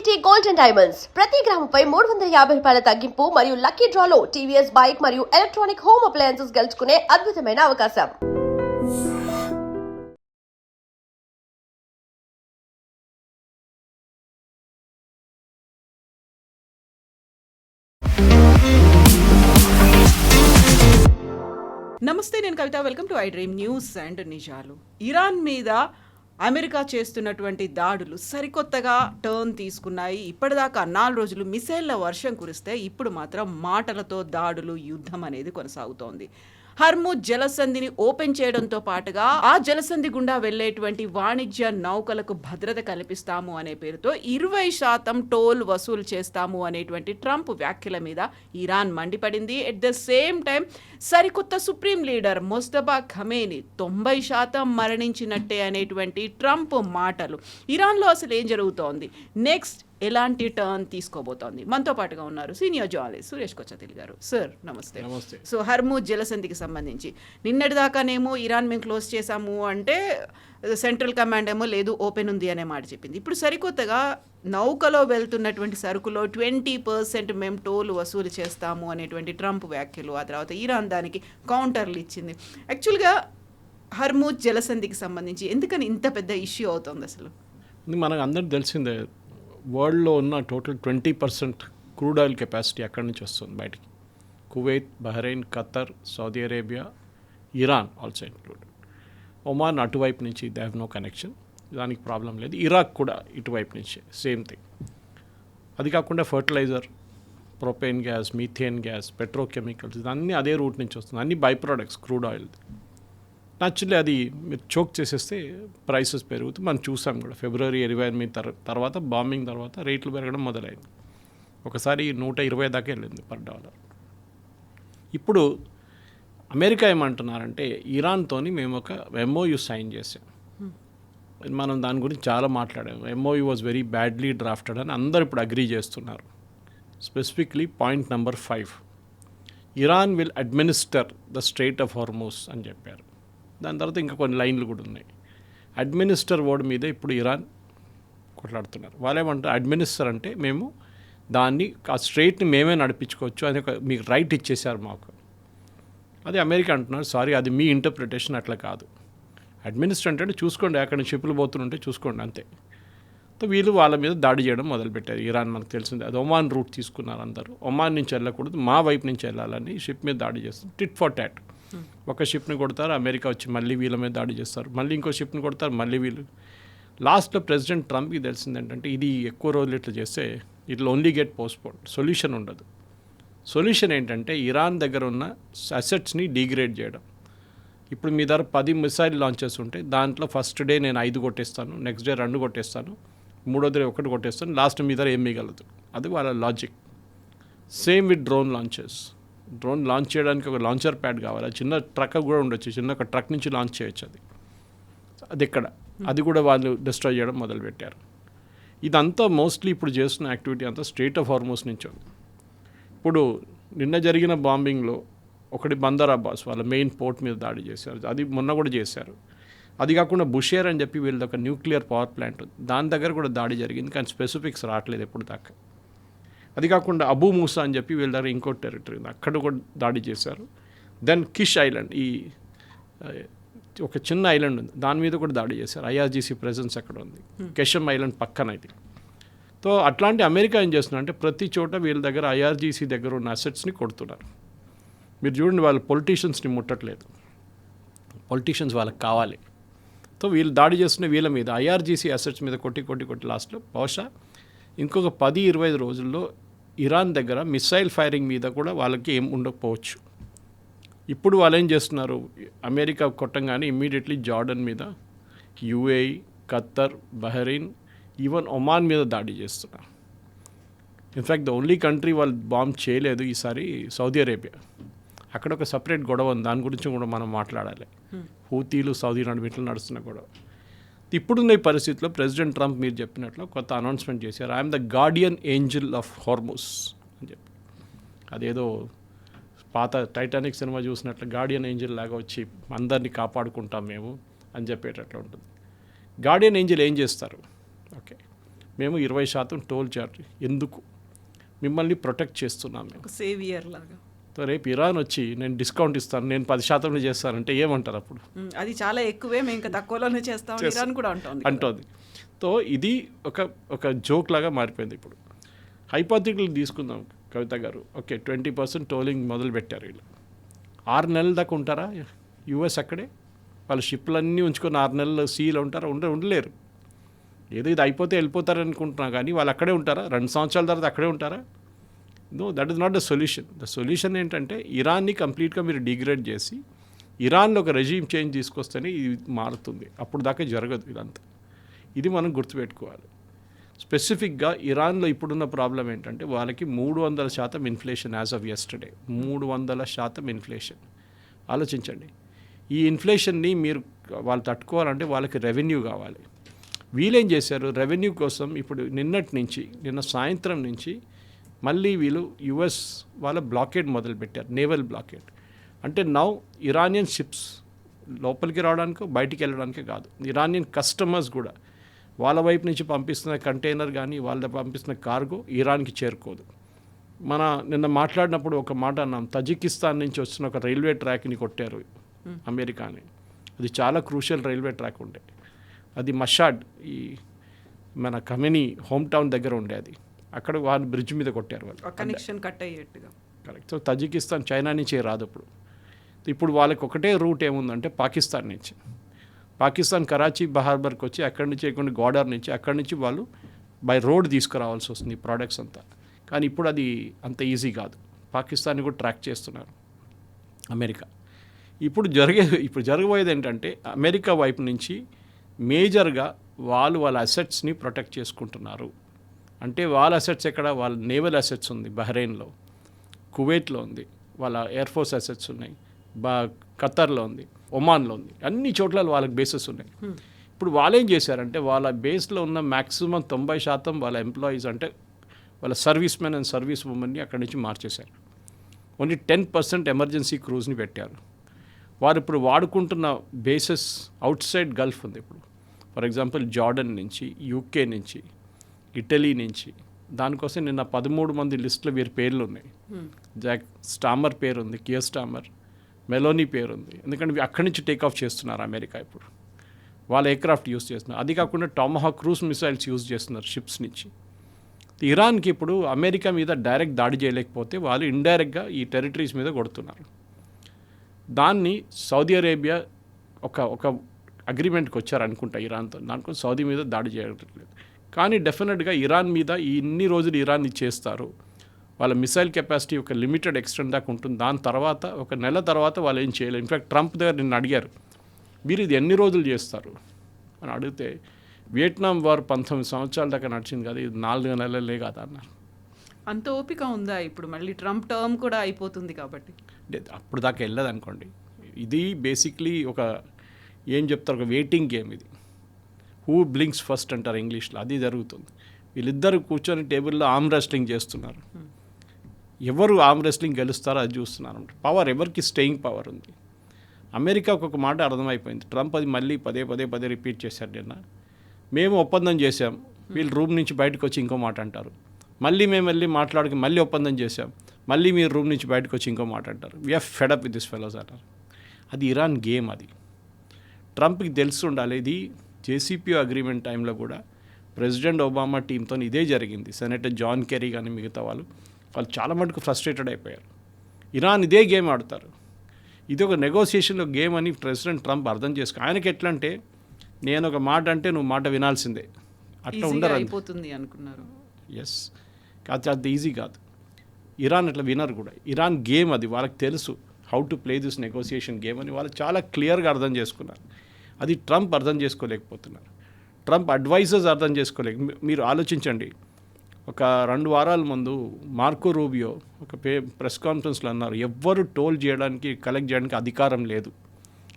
IGT Gold and Diamonds ప్రతి గ్రాముపై 350 రూపాయల తగ్గింపు మరియు లక్కీ డ్రాలో టీవీఎస్ బైక్ మరియు ఎలక్ట్రానిక్ హోమ్ అప్లయన్సెస్ గెలుచుకునే అద్భుతమైన అవకాశం. నమస్తే, నేను Kavitha. Welcome to I dream news and నిజాలు. ఇరాన్ మీద అమెరికా చేస్తున్నటువంటి దాడులు సరికొత్తగా టర్న్ తీసుకున్నాయి. ఇప్పటిదాకా 4 రోజులు మిసైళ్ల వర్షం కురిస్తే ఇప్పుడు మాత్రం మాటలతో దాడులు, యుద్ధం అనేది కొనసాగుతోంది. హర్ముజ్ జలసంధిని ఓపెన్ చేయడంతో పాటుగా ఆ జలసంధి గుండా వెళ్లేటువంటి వాణిజ్య నౌకలకు భద్రత కల్పిస్తాము అనే పేరుతో 20% టోల్ వసూలు చేస్తాము అనేటువంటి ట్రంప్ వ్యాఖ్యల మీద ఇరాన్ మండిపడింది. ఎట్ ద సేమ్ టైం సరికొత్త సుప్రీం లీడర్ మొస్తఫా ఖమేని 90% మరణించినట్టే అనేటువంటి ట్రంప్ మాటలు. ఇరాన్లో అసలు ఏం జరుగుతోంది, నెక్స్ట్ ఎలాంటి టర్న్ తీసుకోబోతోంది? మనతో పాటుగా ఉన్నారు సీనియర్ జర్నలిస్ట్ సురేష్ కొచ్చతిల్ గారు. సార్ నమస్తే. సో హర్ముజ్ జలసంధికి సంబంధించి నిన్నటిదాకానేమో ఇరాన్ మేము క్లోజ్ చేశాము అంటే సెంట్రల్ కమాండ్ ఏమో లేదు, ఓపెన్ ఉంది అనే మాట చెప్పింది. ఇప్పుడు సరికొత్తగా నౌకలో వెళ్తున్నటువంటి సరుకులో 20% మేము టోల్ వసూలు చేస్తాము అనేటువంటి ట్రంప్ వ్యాఖ్యలు, ఆ తర్వాత ఇరాన్ దానికి కౌంటర్లు ఇచ్చింది. యాక్చువల్గా హర్ముజ్ జలసంధికి సంబంధించి ఎందుకని ఇంత పెద్ద ఇష్యూ అవుతుంది అసలు? మనకు అందరికి తెలిసిందే, వరల్డ్లో ఉన్న టోటల్ 20% క్రూడ్ ఆయిల్ కెపాసిటీ అక్కడి నుంచి వస్తుంది బయటికి. Kuwait, Bahrain, Qatar, Saudi Arabia, Iran also included. Oman అటువైపు నుంచి దే హ్యావ్ నో కనెక్షన్, దానికి ప్రాబ్లం లేదు. ఇరాక్ కూడా ఇటువైపు నుంచి సేమ్ థింగ్. అది కాకుండా fertilizer, propane gas, methane gas, petrochemicals ఇదన్నీ అదే రూట్ నుంచి వస్తుంది. అన్ని by products crude oil. Actually అది మీరు చోక్ చేసేస్తే ప్రైసెస్ పెరుగుతుంది. మనం చూసాం కూడా ఫిబ్రవరి 28 తర్వాత బాంబింగ్ తర్వాత రేట్లు పెరగడం మొదలైంది. ఒకసారి 120 దాకా వెళ్ళింది పర్ డాలర్. ఇప్పుడు అమెరికా ఏమంటున్నారంటే ఇరాన్తోని మేము ఒక MOU సైన్ చేసాం. మనం దాని గురించి చాలా మాట్లాడాము. MOU was very badly drafted అని అందరూ ఇప్పుడు అగ్రీ చేస్తున్నారు. Specifically point number 5, Iran will administer the strait of Hormuz అని చెప్పారు. దాని తర్వాత ఇంకా కొన్ని లైన్లు కూడా ఉన్నాయి. అడ్మినిస్టర్ వర్డ్ మీద ఇప్పుడు ఇరాన్ కొట్లాడుతున్నారు. వాళ్ళేమంటారు, అడ్మినిస్టర్ అంటే మేము దాన్ని ఆ స్ట్రెయిట్ని మేమే నడిపించుకోవచ్చు అని మీకు రైట్ ఇచ్చేసారు మాకు. అది అమెరికా అంటున్నారు, సారీ అది మీ ఇంటర్ప్రిటేషన్, అట్లా కాదు. అడ్మినిస్టర్ అంటే చూసుకోండి, అక్కడ షిప్లు పోతుంటే చూసుకోండి అంతే. సో వీళ్ళు వాళ్ళ మీద దాడి చేయడం మొదలుపెట్టారు. ఇరాన్ మనకు తెలిసిందే, అది ఒమాన్ రూట్ తీసుకున్నారు అందరూ. ఒమాన్ నుంచి వెళ్ళకూడదు, మా వైపు నుంచి వెళ్ళాలని షిప్ మీద దాడి చేస్తారు. Tit for tat. ఒక షిప్ని కొడతారు, అమెరికా వచ్చి మళ్ళీ వీళ్ళ మీద దాడి చేస్తారు, మళ్ళీ ఇంకో షిప్ని కొడతారు, మళ్ళీ వీళ్ళు. లాస్ట్లో ప్రెసిడెంట్ ట్రంప్కి తెలిసింది ఏంటంటే ఇది ఎక్కువ రోజులు ఇట్లా చేస్తే it will only get postpone, solution ఉండదు. సొల్యూషన్ ఏంటంటే ఇరాన్ దగ్గర ఉన్న అసెట్స్ని డిగ్రేడ్ చేయడం. ఇప్పుడు మీ దగ్గర 10 మిసైల్ లాంచెస్ ఉంటే దాంట్లో ఫస్ట్ డే నేను 5 కొట్టేస్తాను, నెక్స్ట్ డే 2 కొట్టేస్తాను, మూడో డే 1 కొట్టేస్తాను, లాస్ట్ మీ దగ్గర ఏం మిగలదు. అది వాళ్ళ logic. Same with drone launches. Drone launch చేయడానికి ఒక లాంచర్ ప్యాడ్ కావాలి. చిన్న ట్రక్ కూడా ఉండొచ్చు, చిన్న ఒక ట్రక్ నుంచి లాంచ్ చేయొచ్చు. అది ఇక్కడ అది కూడా వాళ్ళు డిస్ట్రాయ్ చేయడం మొదలుపెట్టారు. ఇదంతా మోస్ట్లీ ఇప్పుడు చేస్తున్న యాక్టివిటీ అంతా స్ట్రెయిట్ ఆఫ్ హార్ముజ్ నుంచి ఉంది. ఇప్పుడు నిన్న జరిగిన బాంబింగ్లో ఒకటి బందర్ అబ్బాస్ వాళ్ళ మెయిన్ పోర్ట్ మీద దాడి చేశారు, అది మొన్న కూడా చేశారు. అది కాకుండా బుషేర్ అని చెప్పి వీళ్ళది ఒక న్యూక్లియర్ పవర్ ప్లాంట్, దాని దగ్గర కూడా దాడి జరిగింది, కానీ స్పెసిఫిక్స్ రావట్లేదు ఎప్పుడు దాకా. అది కాకుండా అబూ మూసా అని చెప్పి వీళ్ళ దగ్గర ఇంకో టెరిటరీ ఉంది, అక్కడ కూడా దాడి చేశారు. దెన్ కిష్ ఐలాండ్, ఈ ఒక చిన్న ఐలాండ్ ఉంది, దాని మీద కూడా దాడి చేశారు. IRGC ప్రెజెన్స్ అక్కడ ఉంది, కెషమ్ ఐలాండ్ పక్కన ఇది. సో అట్లాంటి అమెరికా ఏం చేస్తున్నారు అంటే ప్రతి చోట వీళ్ళ దగ్గర IRGC దగ్గర ఉన్న అసెట్స్ని కొడుతున్నారు. మీరు చూడండి, వాళ్ళు పొలిటీషియన్స్ని ముట్టట్లేదు, పొలిటీషియన్స్ వాళ్ళకి కావాలి. సో వీళ్ళు దాడి చేస్తున్న వీళ్ళ మీద IRGC అసెట్స్ మీద కొట్టి లాస్ట్లో బహుశా ఇంకొక 10-20 రోజుల్లో ఇరాన్ దగ్గర మిసైల్ ఫైరింగ్ మీద కూడా వాళ్ళకి ఏం ఉండకపోవచ్చు. ఇప్పుడు వాళ్ళు ఏం చేస్తున్నారు, అమెరికా కొట్టంగానే ఇమ్మీడియట్లీ జార్డన్ మీద, UAE, Khattar, Bahrain, even Oman మీద దాడి చేస్తున్నారు. ఇన్ఫ్యాక్ట్ ద ఓన్లీ కంట్రీ వాళ్ళు బాంబ్ చేయలేదు ఈసారి సౌదీ అరేబియా. అక్కడ ఒక సపరేట్ గొడవ ఉంది, దాని గురించి కూడా మనం మాట్లాడాలి. హూతీలు సౌదీ ఇట్లా నడుస్తున్న గొడవ. ఇప్పుడున్న ఈ పరిస్థితిలో ప్రెసిడెంట్ ట్రంప్ మీరు చెప్పినట్లు కొత్త అనౌన్స్మెంట్ చేశారు, I'm the Guardian angel of Hormuz అని చెప్పి. అదేదో పాత టైటానిక్ సినిమా చూసినట్లు గార్డియన్ ఏంజిల్ లాగా వచ్చి అందరినీ కాపాడుకుంటాం మేము అని చెప్పేటట్లు ఉంటుంది. గార్డియన్ ఏంజిల్ ఏం చేస్తారు? ఓకే, మేము 20% టోల్ చార్జ్. ఎందుకు? మిమ్మల్ని ప్రొటెక్ట్ చేస్తున్నాం మేము. ఒక సేవియర్ లాగా. సో రేపు ఇరాన్ వచ్చి నేను డిస్కౌంట్ ఇస్తాను, నేను 10% చేస్తానంటే ఏమంటారు అప్పుడు? అది చాలా ఎక్కువే, మేము ఇంకా తక్కువలోనే చేస్తాం ఇరాన్ కూడా అంటోంది. సో ఇది ఒక జోక్ లాగా మారిపోయింది ఇప్పుడు. హైపోథెటికల్ తీసుకుందాం కవిత గారు. ఓకే, 20% టోలింగ్ మొదలు పెట్టారు వీళ్ళు. 6 నెలల దాకా ఉంటారా యూఎస్ అక్కడే? వాళ్ళ షిప్లన్నీ ఉంచుకొని 6 నెలలు సీలో ఉంటారా? ఉండలేరు. ఏదో ఇది అయిపోతే వెళ్ళిపోతారు అనుకుంటున్నా, కానీ వాళ్ళు అక్కడే ఉంటారా? 2 సంవత్సరాల తర్వాత అక్కడే ఉంటారా? No, that is not the solution. The solution ఏంటంటే ఇరాన్ని కంప్లీట్గా మీరు డిగ్రేడ్ చేసి ఇరాన్లో ఒక రెజీమ్ చేంజ్ తీసుకొస్తేనే ఇది మారుతుంది. అప్పుడు దాకా జరగదు ఇదంతా. ఇది మనం గుర్తుపెట్టుకోవాలి. స్పెసిఫిక్గా ఇరాన్లో ఇప్పుడున్న ప్రాబ్లం ఏంటంటే వాళ్ళకి 300% inflation as of yesterday. 300% inflation. ఆలోచించండి. ఈ ఇన్ఫ్లేషన్ని వాళ్ళు తట్టుకోవాలంటే వాళ్ళకి రెవెన్యూ కావాలి. వీళ్ళేం చేశారు? రెవెన్యూ కోసం ఇప్పుడు నిన్న సాయంత్రం నుంచి మళ్ళీ వీళ్ళు యుఎస్ వాళ్ళ బ్లాకేడ్ మొదలుపెట్టారు, నేవల్ బ్లాకేడ్. అంటే నౌ ఇరానియన్ షిప్స్ లోపలికి రావడానికో బయటికి వెళ్ళడానికే కాదు, ఇరానియన్ కస్టమర్స్ కూడా వాళ్ళ వైపు నుంచి పంపిస్తున్న కంటైనర్ కానీ వాళ్ళ పంపిస్తున్న కార్గో ఇరాన్కి చేరుకోదు. నిన్న మాట్లాడినప్పుడు ఒక మాట అన్నాం, తజికిస్తాన్ నుంచి వస్తున్న ఒక రైల్వే ట్రాక్ని కొట్టారు అమెరికాని. అది చాలా క్రూషియల్ రైల్వే ట్రాక్ ఉండే. అది మషాడ్, ఈ మన ఖమేనీ హోమ్ టౌన్ దగ్గర ఉండే. అది అక్కడ వాళ్ళ బ్రిడ్జ్ మీద కొట్టారు వాళ్ళు, కనెక్షన్ కట్ అయ్యేట్టుగా. కరెక్ట్. సో తజికిస్తాన్ చైనా నుంచే రాదు ఇప్పుడు వాళ్ళకి ఒకటే రూట్ ఏముందంటే పాకిస్తాన్ నుంచి. పాకిస్తాన్ కరాచీ హార్బర్కి వచ్చి అక్కడి నుంచి కొన్ని గోడార్ నుంచి అక్కడి నుంచి వాళ్ళు బై రోడ్ తీసుకురావాల్సి వస్తుంది ఈ ప్రోడక్ట్స్ అంతా. కానీ ఇప్పుడు అది అంత ఈజీ కాదు. పాకిస్తాన్ని కూడా ట్రాక్ చేస్తున్నారు అమెరికా. ఇప్పుడు జరగబోయేది ఏంటంటే అమెరికా వైపు నుంచి మేజర్గా వాళ్ళ అసెట్స్ని ప్రొటెక్ట్ చేసుకుంటున్నారు. అంటే వాళ్ళ అసెట్స్ ఎక్కడ? వాళ్ళ నేవల్ అసెట్స్ ఉంది బహ్రెయిన్లో, కువైట్లో ఉంది, వాళ్ళ ఎయిర్ ఫోర్స్ అసెట్స్ ఉన్నాయి, ఖతర్లో ఉంది, ఒమాన్లో ఉంది, అన్ని చోట్ల వాళ్ళకి బేసెస్ ఉన్నాయి. ఇప్పుడు వాళ్ళు ఏం చేశారంటే వాళ్ళ బేస్లో ఉన్న మ్యాక్సిమం 90% వాళ్ళ ఎంప్లాయీస్ అంటే వాళ్ళ సర్వీస్ మెన్ అండ్ సర్వీస్ ఉమెన్ని అక్కడి నుంచి మార్చేశారు. ఓన్లీ 10% ఎమర్జెన్సీ క్రూజ్ని పెట్టారు. వారు ఇప్పుడు వాడుకుంటున్న బేసెస్ అవుట్ సైడ్ గల్ఫ్ ఉంది. ఇప్పుడు ఫర్ ఎగ్జాంపుల్ జార్డన్ నుంచి, యూకే నుంచి, ఇటలీ నుంచి. దానికోసం నిన్న 13 మంది లిస్టులో వీరి పేర్లు ఉన్నాయి. జాక్ స్టామర్ పేరు ఉంది, కియర్ స్టామర్, మెలోనీ పేరు ఉంది. ఎందుకంటే అక్కడి నుంచి టేక్ ఆఫ్ చేస్తున్నారు అమెరికా. ఇప్పుడు వాళ్ళ ఎయిర్క్రాఫ్ట్ యూస్ చేస్తున్నారు. అది కాకుండా టామహాక్ క్రూజ్ మిసైల్స్ యూజ్ చేస్తున్నారు షిప్స్ నుంచి. ఇరాన్కి ఇప్పుడు అమెరికా మీద డైరెక్ట్ దాడి చేయలేకపోతే వాళ్ళు ఇండైరెక్ట్గా ఈ టెరిటరీస్ మీద కొడుతున్నారు. దాన్ని సౌదీ అరేబియా ఒక అగ్రిమెంట్కి వచ్చారనుకుంటా ఇరాన్తో. దానికోసం సౌదీ మీద దాడి చేయట్లేదు. కానీ డెఫినెట్గా ఇరాన్ మీద ఇన్ని రోజులు ఇరాన్ని చేస్తారు. వాళ్ళ మిసైల్ కెపాసిటీ ఒక లిమిటెడ్ ఎక్స్టెంట్ దాకా ఉంటుంది. దాని తర్వాత ఒక నెల తర్వాత వాళ్ళు ఏం చేయలేరు. ఇన్ఫ్యాక్ట్ ట్రంప్ దగ్గర నిన్ను అడిగారు, మీరు ఇది ఎన్ని రోజులు చేస్తారు అని అడిగితే, వియట్నాం వార్ 19 సంవత్సరాల దాకా నడిచింది కదా, ఇది 4 నెలలే కదా అన్నారు. అంత ఓపిక ఉందా? ఇప్పుడు మళ్ళీ ట్రంప్ టర్మ్ కూడా అయిపోతుంది కాబట్టి అప్పుడు దాకా వెళ్ళదు అనుకోండి. ఇది బేసిక్లీ ఏం చెప్తారు, ఒక వెయిటింగ్ గేమ్ ఇది. హూ బ్లింక్స్ ఫస్ట్ అంటారు ఇంగ్లీష్లో, అది జరుగుతుంది. వీళ్ళిద్దరు కూర్చొని టేబుల్లో ఆర్మ్ రెస్లింగ్ చేస్తున్నారు. ఎవరు ఆర్మ్ రెస్లింగ్ గెలుస్తారో అది చూస్తున్నారు. పవర్ ఎవరికి స్టేయింగ్ పవర్ ఉంది. అమెరికాకు ఒక మాట అర్థమైపోయింది. ట్రంప్ అది మళ్ళీ పదే రిపీట్ చేశారు నిన్న. మేము ఒప్పందం చేశాం, వీళ్ళు రూమ్ నుంచి బయటకు వచ్చి ఇంకో మాట అంటారు. మళ్ళీ మేము మాట్లాడికి మళ్ళీ ఒప్పందం చేశాం, మళ్ళీ మీరు రూమ్ నుంచి బయటకు వచ్చి ఇంకో మాట అంటారు. We are fed up with this fellows అంటారు. అది ఇరాన్ గేమ్. అది ట్రంప్కి తెలిసి ఉండాలి. ఇది జేసీపీఓ అగ్రిమెంట్ టైంలో కూడా ప్రెసిడెంట్ ఒబామా టీంతో ఇదే జరిగింది. సెనేటర్ జాన్ కెరీ కానీ మిగతా వాళ్ళు చాలా మటుకు ఫ్రస్ట్రేటెడ్ అయిపోయారు. ఇరాన్ ఇదే గేమ్ ఆడతారు. ఇది ఒక నెగోసియేషన్లో గేమ్ అని ప్రెసిడెంట్ ట్రంప్ అర్థం చేసుకో. ఆయనకి ఎట్లా అంటే, నేను ఒక మాట అంటే నువ్వు మాట వినాల్సిందే, అట్లా ఉండరు అయిపోతుంది అనుకున్నారు. ఎస్, అది ఈజీ కాదు. ఇరాన్ అట్లా వినరు కూడా. ఇరాన్ గేమ్ అది, వాళ్ళకి తెలుసు how to play this negotiation game అని వాళ్ళు చాలా క్లియర్గా అర్థం చేసుకున్నారు. అది ట్రంప్ అర్థం చేసుకోలేకపోతున్నారు. ట్రంప్ అడ్వైజర్స్ అర్థం మీరు ఆలోచించండి. ఒక 2 వారాల ముందు మార్కో రూబియో ఒక ప్రెస్ కాన్ఫరెన్స్లో అన్నారు, ఎవ్వరు టోల్ చేయడానికి కలెక్ట్ చేయడానికి అధికారం లేదు.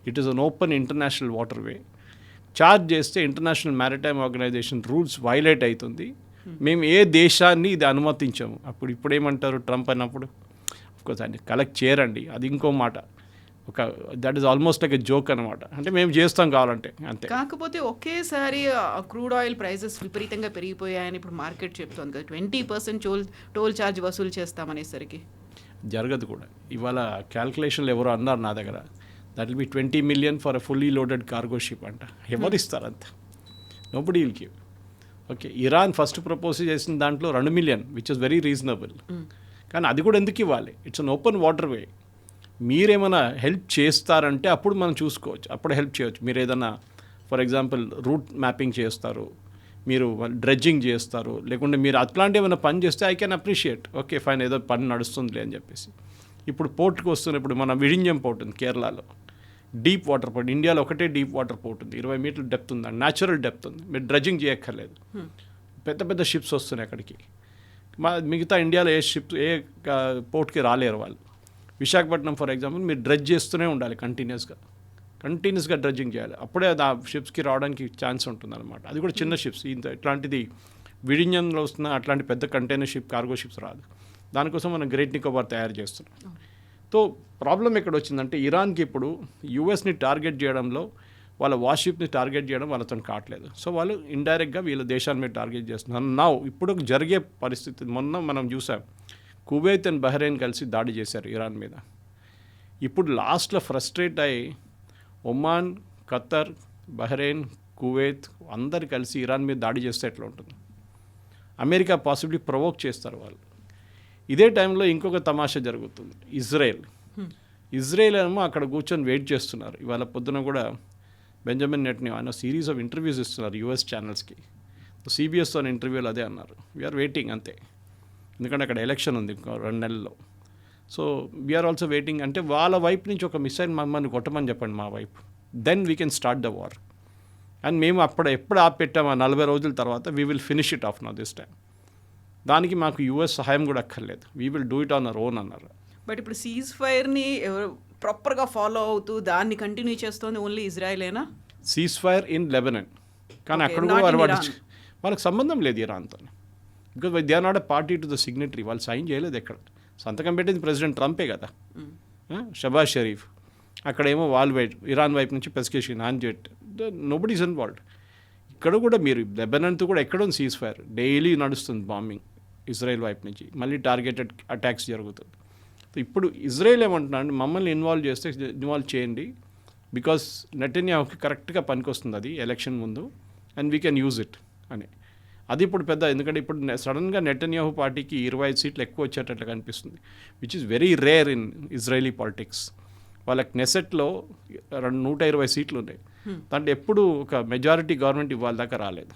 It is an open international waterway. Charge చేస్తే international maritime organisation rules violate అవుతుంది. మేము ఏ దేశాన్ని ఇది అనుమతించాము. ఇప్పుడు ఏమంటారు ట్రంప్ అన్నప్పుడు, అఫ్కోర్స్ ఆయన కలెక్ట్ చేయరండి, అది ఇంకో మాట. ఒక that is almost like a joke అనమాట. అంటే మేము చేస్తాం కావాలంటే అంతే. కాకపోతే ఒకేసారి క్రూడ్ ఆయిల్ ప్రైసెస్ విపరీతంగా పెరిగిపోయాయని ఇప్పుడు మార్కెట్ చెప్తోంది కదా, 20% టోల్ ఛార్జ్ వసూలు చేస్తామనేసరికి. జరగదు కూడా. ఇవాళ క్యాల్కులేషన్లు ఎవరో అన్నారు నా దగ్గర, that will be 20 million for a fully loaded cargo ship అంట. ఎవరు ఇస్తారు అంత? Nobody will give. Okay, Iran first propose చేసిన దాంట్లో 2 million, which is very reasonable. కానీ అది కూడా ఎందుకు ఇవ్వాలి? ఇట్స్ అన్ ఓపెన్ వాటర్ వే. మీరేమైనా హెల్ప్ చేస్తారంటే అప్పుడు మనం చూసుకోవచ్చు, అప్పుడు హెల్ప్ చేయవచ్చు. మీరు ఏదైనా ఫర్ ఎగ్జాంపుల్ రూట్ మ్యాపింగ్ చేస్తారు, మీరు డ్రెడ్జింగ్ చేస్తారు, లేకుంటే మీరు అట్లాంటి ఏమైనా పని చేస్తే I can appreciate. Okay fine, ఏదో పని నడుస్తుందిలే అని చెప్పేసి. ఇప్పుడు పోర్ట్కి వస్తున్నప్పుడు మన విഴിంజం పోర్ట్ ఉంది కేరళలో, డీప్ వాటర్ పోర్ట్. ఇండియాలో ఒకటే డీప్ వాటర్ పోర్ట్ ఉంది, 20 మీటర్ల డెప్త్ ఉంది, న్యాచురల్ డెప్త్ ఉంది. మీరు డ్రెడ్జింగ్ చేయక్కర్లేదు. పెద్ద పెద్ద షిప్స్ వస్తున్నాయి అక్కడికి. మిగతా ఇండియాలో ఏ షిప్ ఏ పోర్ట్కి రాలేరు వాళ్ళు. విశాఖపట్నం ఫర్ ఎగ్జాంపుల్ మీరు డ్రెడ్జ్ చేస్తూనే ఉండాలి, కంటిన్యూస్గా డ్రెడ్జింగ్ చేయాలి, అప్పుడే అది ఆ షిప్స్కి రావడానికి ఛాన్స్ ఉంటుంది అనమాట. అది కూడా చిన్న షిప్స్. ఇట్లాంటిది విడిన్యంలో వస్తున్న అట్లాంటి పెద్ద కంటైనర్ షిప్, కార్గో షిప్స్ రాదు. దానికోసం మనం గ్రేట్ నికోబార్ తయారు చేస్తున్నాం. సో ప్రాబ్లం ఎక్కడ వచ్చిందంటే ఇరాన్కి ఇప్పుడు యూఎస్ని టార్గెట్ చేయడంలో, వాళ్ళ వార్షిప్ని టార్గెట్ చేయడం వాళ్ళతో కావట్లేదు. సో వాళ్ళు ఇండైరెక్ట్గా వీళ్ళ దేశాన్ని మీద టార్గెట్ చేస్తున్నారు. నా ఇప్పుడు జరిగే పరిస్థితి, మొన్న మనం చూసాం, కువైత్ అండ్ బహ్రెయిన్ కలిసి దాడి చేశారు ఇరాన్ మీద. ఇప్పుడు లాస్ట్లో ఫ్రస్ట్రేట్ అయ్యి ఒమాన్, ఖతర్, బహ్రెయిన్, కువైత్ అందరు కలిసి ఇరాన్ మీద దాడి చేస్తే ఎట్లా ఉంటుంది? అమెరికా పాసిబిలీ ప్రొవోక్ చేస్తారు వాళ్ళు. ఇదే టైంలో ఇంకొక తమాషా జరుగుతుంది. ఇజ్రాయెల్ ఏమో అక్కడ కూర్చొని వెయిట్ చేస్తున్నారు. ఇవాళ పొద్దున కూడా బెంజమిన్ నెటన్యాహు ఆయన సిరీస్ ఆఫ్ ఇంటర్వ్యూస్ ఇస్తున్నారు యూఎస్ ఛానల్స్కి. సిబిఎస్తో ఇంటర్వ్యూలు అదే అన్నారు, వీఆర్ వెయిటింగ్ అంతే. ఎందుకంటే అక్కడ ఎలక్షన్ ఉంది ఇంకో 2 నెలల్లో. So we are also waiting. అంటే వాళ్ళ వైపు నుంచి ఒక మిసైల్ మమ్మల్ని కొట్టమని చెప్పండి మా వైపు, then we can start the war. And మేము ఎప్పుడు ఆపెట్టాము 40 రోజుల తర్వాత, we will finish it off now this time. దానికి మాకు యూఎస్ సహాయం కూడా అక్కర్లేదు, we will do it on our own అన్నారు. బట్ ఇప్పుడు సీజ్ ఫైర్ని ప్రాపర్గా ఫాలో అవుతూ దాన్ని కంటిన్యూ చేస్తోంది ఓన్లీ ఇజ్రాయెలేనా? సీజ్ ఫైర్ ఇన్ లెబనాన్, కానీ అక్కడ కూడా వాళ్ళకి సంబంధం లేదు ఇరాన్తో. Because they are not a party to the signatory. వాళ్ళు సైన్ చేయలేదు. ఎక్కడ సంతకం పెట్టింది ప్రెసిడెంట్ ట్రంపే కదా, షబాజ్ షరీఫ్. అక్కడేమో ఇరాన్ వైపు నుంచి పెస్కేషన్ ఆన్జెట్, నోబడీ ఈజ్ ఇన్వాల్వ్డ్. ఇక్కడ కూడా మీరు లెబనాన్తో కూడా ఎక్కడ ఉంది సీజ్ ఫైర్? డైలీ నడుస్తుంది బాంబింగ్ ఇజ్రాయెల్ వైపు నుంచి, మళ్ళీ టార్గెటెడ్ అటాక్స్ జరుగుతుంది. ఇప్పుడు ఇజ్రాయెల్ ఏమంటున్నాడు, మమ్మల్ని ఇన్వాల్వ్ చేయండి, బికాస్ నెటన్యాహుకి కరెక్ట్గా పనికొస్తుంది అది ఎలక్షన్ ముందు, and we can use it అని. అది ఇప్పుడు పెద్ద, ఎందుకంటే ఇప్పుడు సడన్గా నెటన్యాహు పార్టీకి 25 సీట్లు ఎక్కువ వచ్చేటట్లు కనిపిస్తుంది, which is very rare in Israeli politics. వాళ్ళకి నెసెట్లో 120 సీట్లు ఉన్నాయి. దాంట్లో ఎప్పుడు ఒక మెజారిటీ గవర్నమెంట్ ఇవాళ దాకా రాలేదు.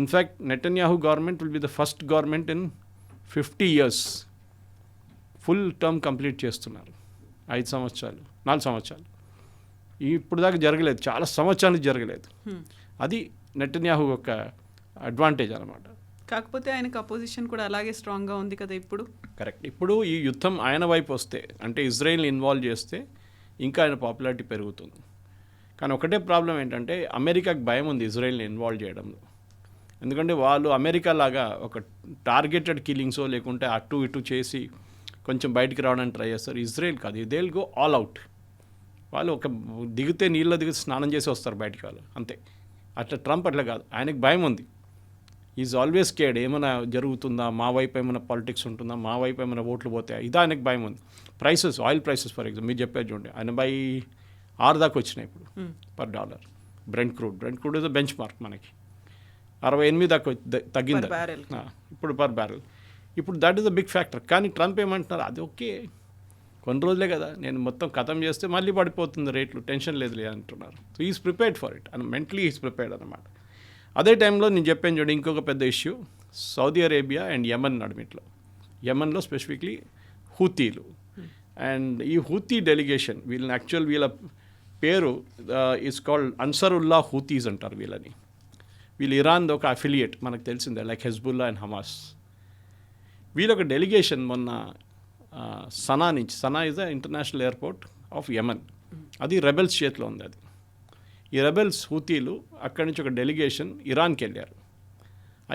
In fact Netanyahu government will be the first government in 50 years full term complete చేస్తున్నారు. 4 సంవత్సరాలు. ఇప్పుడు దాకా జరగలేదు, చాలా సంవత్సరానికి జరగలేదు. అది నెటన్యాహు ఒక అడ్వాంటేజ్ అనమాట. కాకపోతే ఆయనకు అపోజిషన్ కూడా అలాగే స్ట్రాంగ్గా ఉంది కదా ఇప్పుడు. కరెక్ట్. ఇప్పుడు ఈ యుద్ధం ఆయన వైపు వస్తే, అంటే ఇజ్రాయెల్ని ఇన్వాల్వ్ చేస్తే ఇంకా ఆయన పాపులారిటీ పెరుగుతుంది. కానీ ఒకటే ప్రాబ్లం ఏంటంటే అమెరికాకి భయం ఉంది ఇజ్రాయెల్ని ఇన్వాల్వ్ చేయడంలో. ఎందుకంటే వాళ్ళు అమెరికా లాగా ఒక టార్గెటెడ్ కిల్లింగ్సో లేకుంటే అటు ఇటు చేసి కొంచెం బయటికి రావడానికి ట్రై చేస్తారు. ఇజ్రాయెల్ కాదు, they will go all out. వాళ్ళు ఒక నీళ్ళ దిగితే స్నానం చేసి వస్తారు బయటికి వాళ్ళు, అంతే. అట్లా ట్రంప్ అట్లా కాదు, ఆయనకు భయం ఉంది. ఈజ్ ఆల్వేస్ కేర్డ్, ఏమైనా జరుగుతుందా, మా వైపు ఏమైనా పాలిటిక్స్ ఉంటుందా, మా వైపు ఏమైనా ఓట్లు పోతాయా, ఇదా ఆయనకు భయం ఉంది. ఆయిల్ ప్రైసెస్ ఫర్ ఎగ్జాంపుల్ మీరు చెప్పేది చూడండి, 86 దాకా వచ్చినాయి ఇప్పుడు per dollar. Brent crude is benchmark మనకి 68 దాకా తగ్గింది ఇప్పుడు పర్ బ్యారెల్. ఇప్పుడు that is a big factor. కానీ ట్రంప్ ఏమంటున్నారు, అది ఓకే కొన్ని రోజులే కదా, నేను మొత్తం ఖతం చేస్తే మళ్ళీ పడిపోతుంది రేట్లు, టెన్షన్ లేదులే అంటున్నారు. So is prepared for it and mentally is prepared అనమాట. అదే టైంలో నేను చెప్పాను చూడండి, ఇంకొక పెద్ద issue Saudi Arabia and Yemen నడుమిట్లో. యమన్లో స్పెసిఫిక్లీ హూతీలు. అండ్ ఈ హూతీ డెలిగేషన్ వీళ్ళ పేరు ఈజ్ కాల్డ్ అన్సరుల్లా హూతీస్ అంటారు వీళ్ళని. వీళ్ళు ఇరాన్ది ఒక అఫిలియేట్, మనకు తెలిసిందే, లైక్ హెజ్బుల్లా అండ్ హమాస్. వీళ్ళొక డెలిగేషన్ మొన్న సనా నుంచి, Sanaa is the international airport of Yemen, అది రెబెల్స్ చేతిలో ఉంది. అది ఈ రెబెల్స్ హూతీలు అక్కడి నుంచి ఒక డెలిగేషన్ ఇరాన్కి వెళ్ళారు. ఆ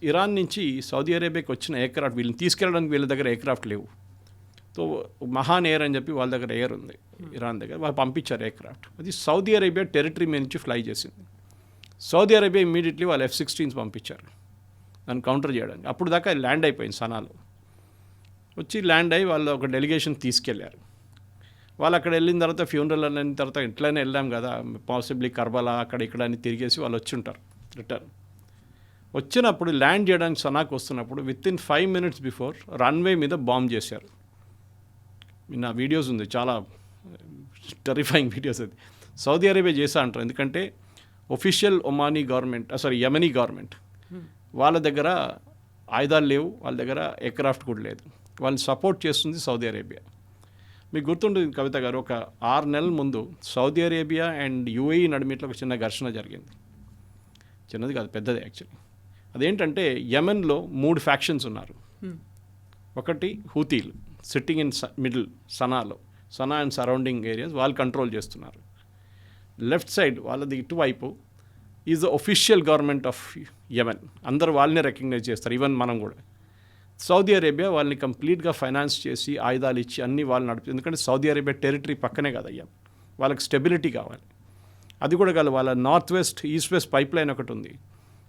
ఇరాన్ నుంచి సౌదీ అరేబియాకి వచ్చిన ఎయిర్క్రాఫ్ట్, వీళ్ళని తీసుకెళ్ళడానికి వీళ్ళ దగ్గర ఎయిర్క్రాఫ్ట్ లేవు. సో మహాన్ ఎయిర్ అని చెప్పి వాళ్ళ దగ్గర ఎయిర్ ఉంది ఇరాన్ దగ్గర, వాళ్ళు పంపించారు ఎయిర్ క్రాఫ్ట్. అది సౌదీ అరేబియా టెరిటరీ మీద నుంచి ఫ్లై చేసింది. సౌదీ అరేబియా ఇమ్మీడియట్లీ వాళ్ళు F-16s పంపించారు దాన్ని కౌంటర్ చేయడానికి. అప్పుడు దాకా ల్యాండ్ అయిపోయింది సనాలో. వచ్చి ల్యాండ్ అయ్యి వాళ్ళు ఒక డెలిగేషన్ తీసుకెళ్లారు. వాళ్ళు అక్కడ వెళ్ళిన తర్వాత ఫ్యూనరల్ అయిన తర్వాత ఇట్లనే వెళ్ళాం కదా, పాసిబ్లీ కర్బలా అక్కడ ఇక్కడ అని తిరిగేసి వాళ్ళు వచ్చి ఉంటారు రిటర్న్. వచ్చినప్పుడు ల్యాండ్ చేయడానికి సనాకు వస్తున్నప్పుడు with in 5 minutes before runway మీద బాంబ్ చేశారు. నా వీడియోస్ ఉంది, చాలా టెరిఫైయింగ్ వీడియోస్. అది సౌదీ అరేబియా చేసా అంటారు, ఎందుకంటే official Omani government Yemeni government వాళ్ళ దగ్గర ఆయుధాలు లేవు, వాళ్ళ దగ్గర ఎయిర్క్రాఫ్ట్ కూడా లేదు. వాళ్ళని సపోర్ట్ చేస్తుంది సౌదీ అరేబియా. మీకు గుర్తుంటుంది కవిత గారు, ఒక 6 నెలల ముందు సౌదీ అరేబియా అండ్ UAE నడిమిట్లో ఒక చిన్న ఘర్షణ జరిగింది. చిన్నది కాదు, పెద్దది యాక్చువల్లీ. అదేంటంటే యెమెన్లో 3 ఫ్యాక్షన్స్ ఉన్నారు. ఒకటి హూతీలు sitting in middle Sanaa and surrounding areas, వాళ్ళు కంట్రోల్ చేస్తున్నారు. లెఫ్ట్ సైడ్ వాళ్ళది ఇటువైపు is the official government of Yemen, అందరూ వాళ్ళనే రికగ్నైజ్ చేస్తారు, ఈవెన్ మనం కూడా. సౌదీ అరేబియా వాళ్ళని కంప్లీట్గా ఫైనాన్స్ చేసి ఆయుధాలు ఇచ్చి అన్నీ వాళ్ళు నడుపుతుంది. ఎందుకంటే సౌదీ అరేబియా టెరిటరీ పక్కనే కదా అయ్యాం, వాళ్ళకి స్టెబిలిటీ కావాలి. అది కూడా కాదు, వాళ్ళ north west east west pipe line ఒకటి ఉంది.